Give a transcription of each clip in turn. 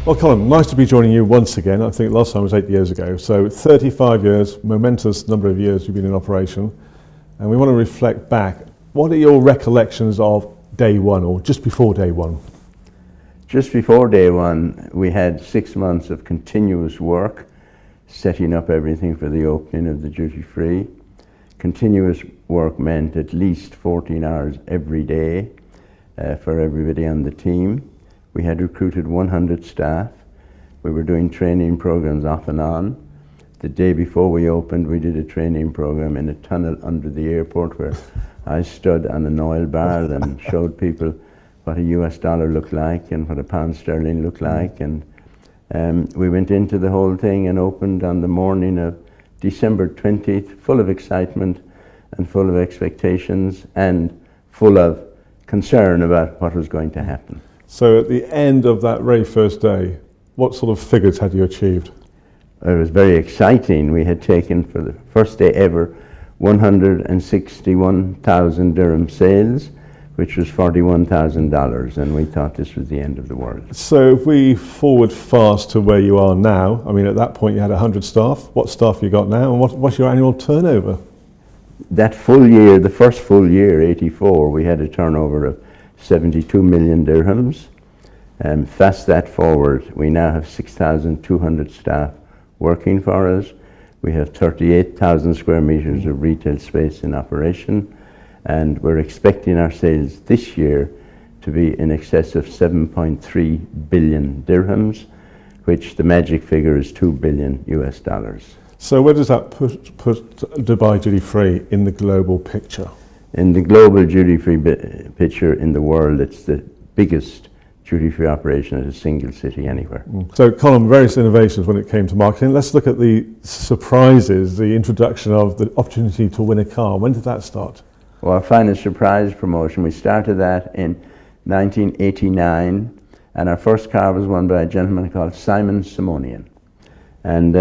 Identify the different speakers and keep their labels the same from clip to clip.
Speaker 1: Well, Colin, nice to be joining you once again. I think last time was 8 years ago. So 35 years, momentous number of years you've been in operation. And we want to reflect back. What are your recollections of day one or just before day one?
Speaker 2: Just before day one, we had 6 months of continuous work, setting up everything for the opening of the duty free. Continuous work meant at least 14 hours every day for everybody on the team. We had recruited 100 staff. We were doing training programs off and on. The day before we opened, we did a training program in a tunnel under the airport where I stood on an oil bar and showed people what a US dollar looked like and what a pound sterling looked like. And we went into the whole thing and opened on the morning of December 20th, full of excitement and full of expectations and full of concern about what was going to happen.
Speaker 1: So at the end of that very first day, what sort of figures had you achieved?
Speaker 2: It was very exciting. We had taken, for the first day ever, 161,000 dirham sales, which was $41,000, and we thought this was the end of the world.
Speaker 1: So if we forward fast to where you are now, I mean, at that point you had 100 staff. What staff you got now, and what's your annual turnover?
Speaker 2: That full year, the first full year, 84, we had a turnover of 72 million dirhams. Fast that forward, we now have 6,200 staff working for us. We have 38,000 square meters of retail space in operation, and we're expecting our sales this year to be in excess of 7.3 billion dirhams, which the magic figure is $2 billion US.
Speaker 1: So where does that put Dubai Duty Free in the global picture?
Speaker 2: In the global duty-free picture in the world, it's the biggest duty-free operation at a single city anywhere.
Speaker 1: So, Colin, various innovations when it came to marketing. Let's look at the surprises, the introduction of the opportunity to win a car. When did that start?
Speaker 2: Well, our finest surprise promotion, we started that in 1989, and our first car was won by a gentleman called Simon Simonian. And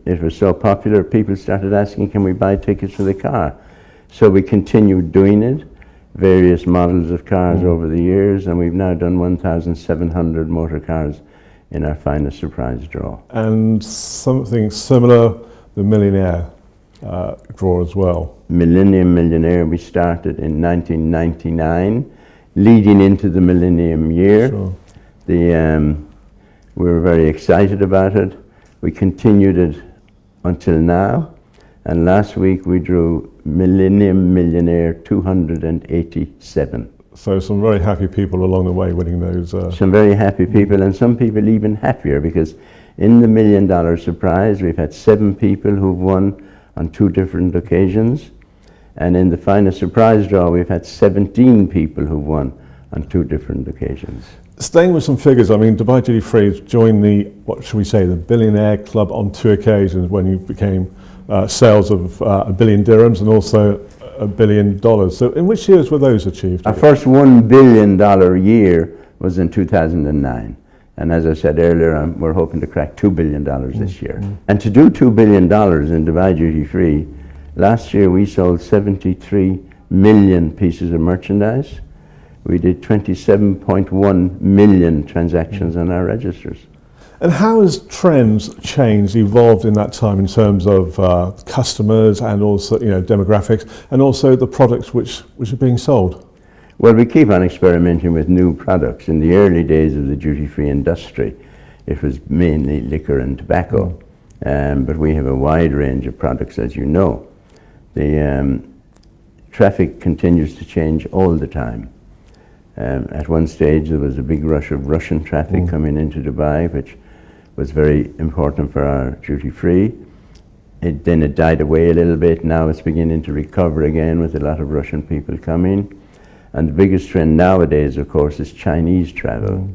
Speaker 2: it was so popular, people started asking, can we buy tickets for the car? So we continued doing it, various models of cars over the years, and we've now done 1,700 motor cars in our finest surprise draw.
Speaker 1: And something similar, the Millionaire draw as well.
Speaker 2: Millennium Millionaire, we started in 1999, leading into the Millennium year.
Speaker 1: Sure.
Speaker 2: We were very excited about it. We continued it until now. And last week we drew Millennium Millionaire 287.
Speaker 1: So some very happy people along the way winning those.
Speaker 2: Some very happy people, and some people even happier, because in the $1 million surprise we've had 7 people who've won on 2 different occasions. And in the finest surprise draw we've had 17 people who've won on 2 different occasions.
Speaker 1: Staying with some figures, I mean, Dubai Duty Free has joined the, what should we say, the Billionaire Club on 2 occasions when you became sales of $1 billion dirhams and also $1 billion. So in which years were those achieved?
Speaker 2: Our first $1 billion year was in 2009. And as I said earlier, we're hoping to crack $2 billion this year. And to do $2 billion in Dubai Duty Free, last year we sold 73 million pieces of merchandise. We did 27.1 million transactions on our registers.
Speaker 1: And how has trends changed, evolved in that time in terms of customers and also, you know, demographics, and also the products which are being sold?
Speaker 2: Well, we keep on experimenting with new products. In the early days of the duty-free industry, it was mainly liquor and tobacco, but we have a wide range of products, as you know. The traffic continues to change all the time. At one stage there was a big rush of Russian traffic coming into Dubai, which was very important for our duty free. Then it died away a little bit. Now it's beginning to recover again with a lot of Russian people coming. And the biggest trend nowadays, of course, is Chinese travel.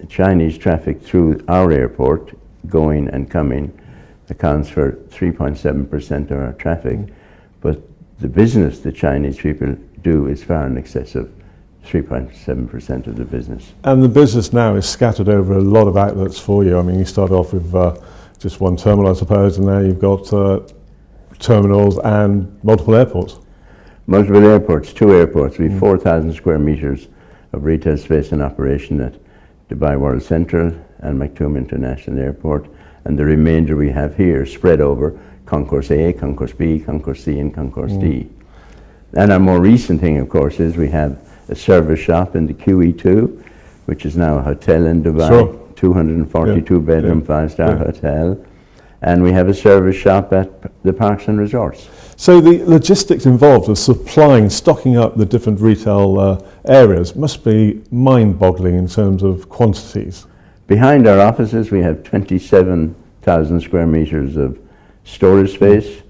Speaker 2: Chinese traffic through our airport, going and coming, accounts for 3.7% of our traffic. But the business the Chinese people do is far in excess of 3.7% of the business.
Speaker 1: And the business now is scattered over a lot of outlets for you. I mean, you start off with just one terminal, I suppose, and now you've got terminals and multiple airports.
Speaker 2: Multiple airports, 2 airports. We have 4,000 square meters of retail space in operation at Dubai World Central and Maktoum International Airport, and the remainder we have here spread over Concourse A, Concourse B, Concourse C and Concourse D. And our more recent thing, of course, is we have a service shop in the QE2, which is now a hotel in Dubai,
Speaker 1: Sure.
Speaker 2: 242 bedroom, 5-star hotel. And we have a service shop at the Parks and Resorts.
Speaker 1: So the logistics involved of supplying, stocking up the different retail areas must be mind-boggling in terms of quantities.
Speaker 2: Behind our offices, we have 27,000 square meters of storage space.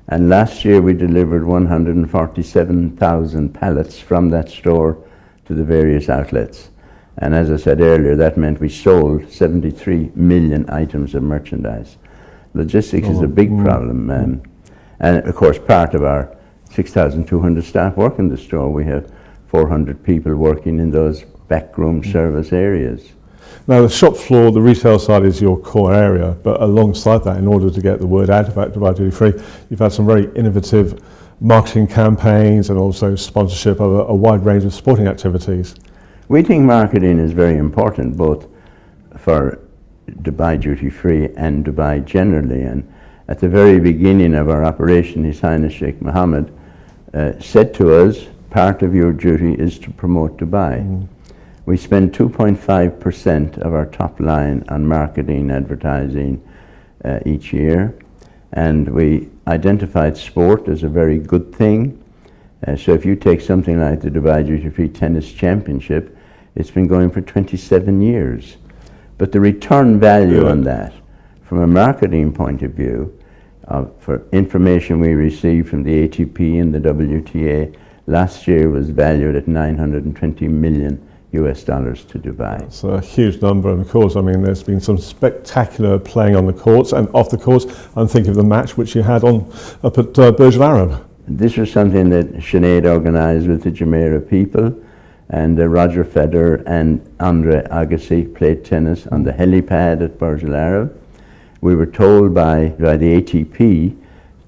Speaker 2: And last year we delivered 147,000 pallets from that store to the various outlets. And as I said earlier, that meant we sold 73 million items of merchandise. Logistics is a big problem. And of course, part of our 6,200 staff work in the store, we have 400 people working in those backroom service areas.
Speaker 1: Now the shop floor, the retail side is your core area, but alongside that, in order to get the word out about Dubai Duty Free, you've had some very innovative marketing campaigns and also sponsorship of a wide range of sporting activities.
Speaker 2: We think marketing is very important, both for Dubai Duty Free and Dubai generally. And at the very beginning of our operation, His Highness Sheikh Mohammed said to us, part of your duty is to promote Dubai. We spend 2.5% of our top line on marketing, advertising each year, and we identified sport as a very good thing. So if you take something like the Dubai Duty Free Tennis Championship, it's been going for 27 years. But the return value on that, from a marketing point of view, for information we received from the ATP and the WTA, last year was valued at $920 million US dollars to Dubai.
Speaker 1: It's a huge number, and of course, I mean, there's been some spectacular playing on the courts and off the courts. I'm thinking of the match which you had on up at Burj Al Arab.
Speaker 2: This was something that Sinead organised with the Jumeirah people, and Roger Federer and Andre Agassi played tennis on the helipad at Burj Al Arab. We were told by the ATP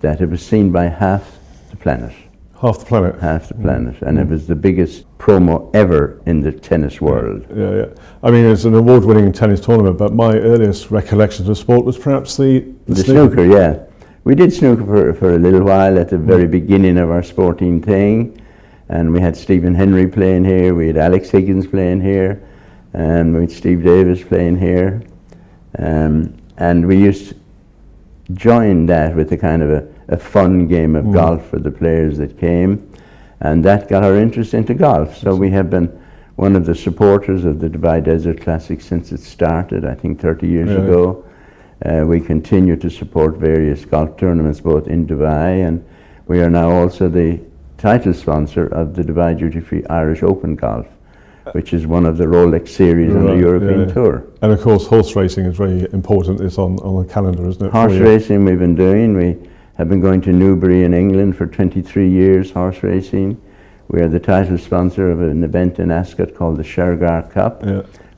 Speaker 2: that it was seen by half the planet.
Speaker 1: Half the planet.
Speaker 2: Half the planet, and it was the biggest promo ever in the tennis world.
Speaker 1: Yeah. I mean, it's an award-winning tennis tournament, but my earliest recollections of sport was perhaps the
Speaker 2: snooker. Yeah. We did snooker for a little while at the very beginning of our sporting thing, and we had Stephen Henry playing here, we had Alex Higgins playing here, and we had Steve Davis playing here, and we used to join that with a kind of a fun game of golf for the players that came, and that got our interest into golf. So we have been one of the supporters of the Dubai Desert Classic since it started, I think 30 years ago. We continue to support various golf tournaments both in Dubai, and we are now also the title sponsor of the Dubai Duty Free Irish Open Golf, which is one of the Rolex series on the European Tour.
Speaker 1: And of course, horse racing is very important. It's on the calendar, isn't it?
Speaker 2: Horse racing we've been doing. We have been going to Newbury in England for 23 years, horse racing. We are the title sponsor of an event in Ascot called the Shergar Cup,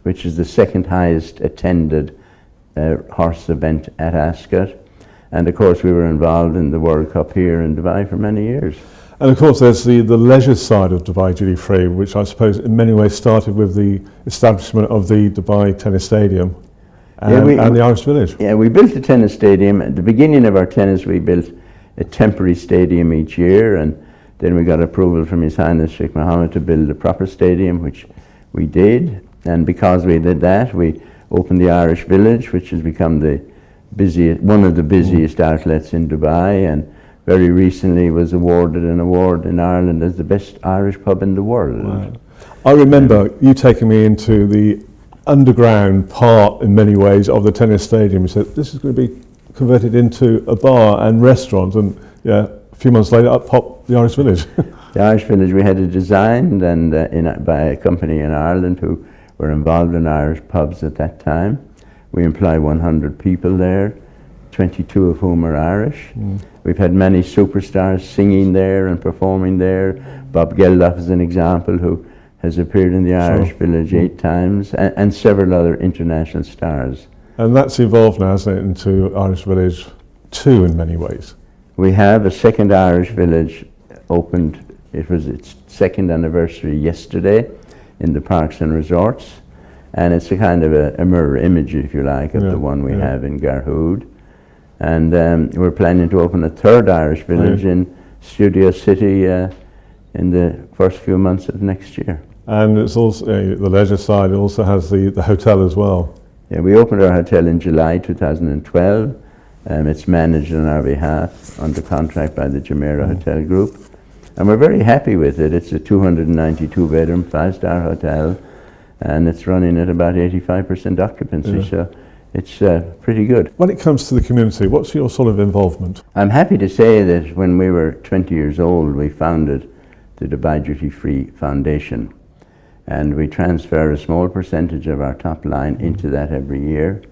Speaker 2: which is the second highest attended horse event at Ascot. And of course we were involved in the World Cup here in Dubai for many years.
Speaker 1: And of course there's the leisure side of Dubai Duty Free, which I suppose in many ways started with the establishment of the Dubai Tennis Stadium and the Irish Village.
Speaker 2: Yeah, we built a tennis stadium. At the beginning of our tennis we built a temporary stadium each year, and then we got approval from His Highness Sheikh Mohammed to build a proper stadium, which we did. And because we did that, we opened the Irish Village, which has become the busiest, one of the busiest outlets in Dubai, and very recently was awarded an award in Ireland as the best Irish pub in the world.
Speaker 1: Wow. I remember you taking me into the underground part in many ways of the tennis stadium. You said this is going to be converted into a bar and restaurant, and a few months later up popped the Irish Village.
Speaker 2: The Irish Village we had it designed and by a company in Ireland who were involved in Irish pubs at that time. We employ 100 people there, 22 of whom are Irish. We've had many superstars singing there and performing there. Bob Geldof is an example, who has appeared in the Irish Village 8 times, and several other international stars. And
Speaker 1: that's evolved now, hasn't it, into Irish Village 2 in many ways.
Speaker 2: We have a second Irish Village opened. It was its second anniversary yesterday in the Parks and Resorts. And it's a kind of a mirror image, if you like, of the one we have in Garhoud. And we're planning to open a third Irish village in Studio City in the first few months of next year.
Speaker 1: And it's also the leisure side. It also has the hotel as well.
Speaker 2: Yeah, we opened our hotel in July 2012. It's managed on our behalf under contract by the Jumeirah Hotel Group. And we're very happy with it. It's a 292-bedroom, 5-star hotel, and it's running at about 85% occupancy, so it's pretty good.
Speaker 1: When it comes to the community, what's your sort of involvement?
Speaker 2: I'm happy to say that when we were 20 years old, we founded the Dubai Duty Free Foundation, and we transfer a small percentage of our top line into that every year.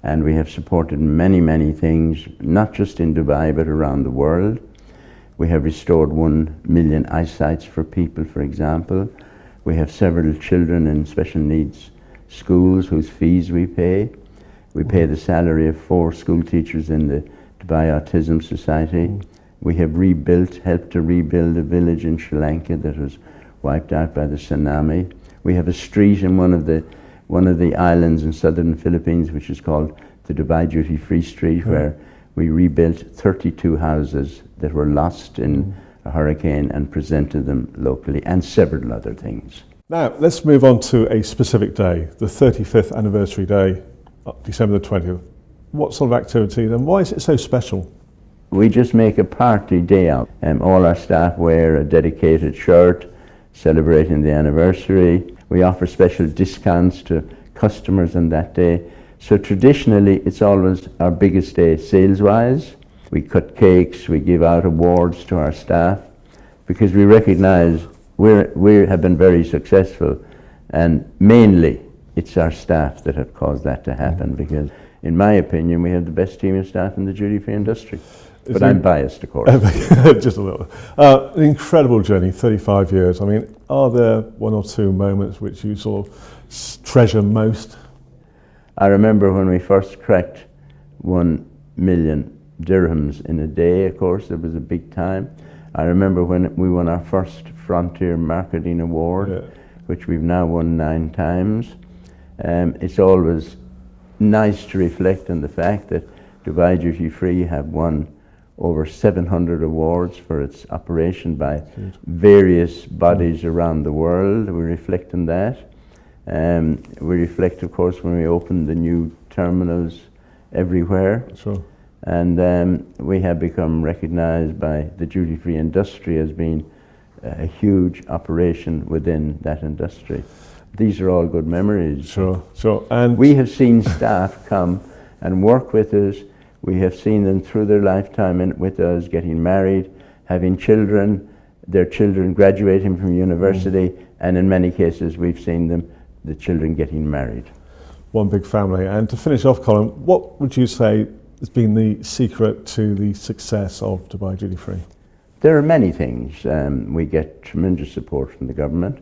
Speaker 2: And we have supported many, many things, not just in Dubai, but around the world. We have restored 1 million eyesights for people, for example. We have several children in special needs schools whose fees we pay. We pay the salary of 4 school teachers in the Dubai Autism Society. We have helped to rebuild a village in Sri Lanka that was wiped out by the tsunami. We have a street in one of the islands in southern Philippines, which is called the Dubai Duty Free Street, where we rebuilt 32 houses that were lost in a hurricane and presented them locally, and several other things.
Speaker 1: Now, let's move on to a specific day, the 35th anniversary day, December the 20th. What sort of activity, and why is it so special?
Speaker 2: We just make a party day out. All our staff wear a dedicated shirt celebrating the anniversary. We offer special discounts to customers on that day. So traditionally, it's always our biggest day sales-wise. We cut cakes, we give out awards to our staff, because we recognize we have been very successful, and mainly it's our staff that have caused that to happen, because in my opinion, we have the best team of staff in the duty-free industry. But I'm biased, of course.
Speaker 1: Just a little. An incredible journey, 35 years. I mean, are there 1 or 2 moments which you sort of treasure most?
Speaker 2: I remember when we first cracked 1 million dirhams in a day, of course, it was a big time. I remember when we won our first Frontier Marketing Award, which we've now won 9 times. It's always nice to reflect on the fact that Dubai Duty Free have won over 700 awards for its operation by various bodies around the world. We reflect on that. We reflect, of course, when we open the new terminals everywhere.
Speaker 1: Sure.
Speaker 2: And we have become recognized by the duty-free industry as being a huge operation within that industry. These are all good memories.
Speaker 1: Sure, sure. And
Speaker 2: we have seen staff come and work with us. We have seen them through their lifetime with us, getting married, having children, their children graduating from university, and in many cases we've seen the children getting married.
Speaker 1: One big family. And to finish off, Colin, what would you say has been the secret to the success of Dubai Duty Free?
Speaker 2: There are many things. We get tremendous support from the government.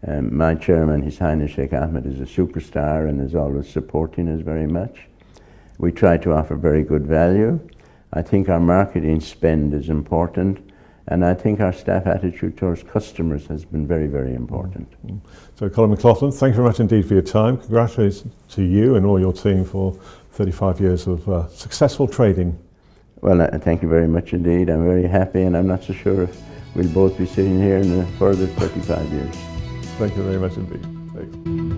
Speaker 2: My chairman, His Highness Sheikh Ahmed, is a superstar and is always supporting us very much. We try to offer very good value. I think our marketing spend is important, and I think our staff attitude towards customers has been very, very important.
Speaker 1: So Colin McLaughlin, thank you very much indeed for your time. Congratulations to you and all your team for 35 years of successful trading.
Speaker 2: Well, thank you very much indeed. I'm very happy, and I'm not so sure if we'll both be sitting here in a further 35 years.
Speaker 1: Thank you very much indeed. Thanks.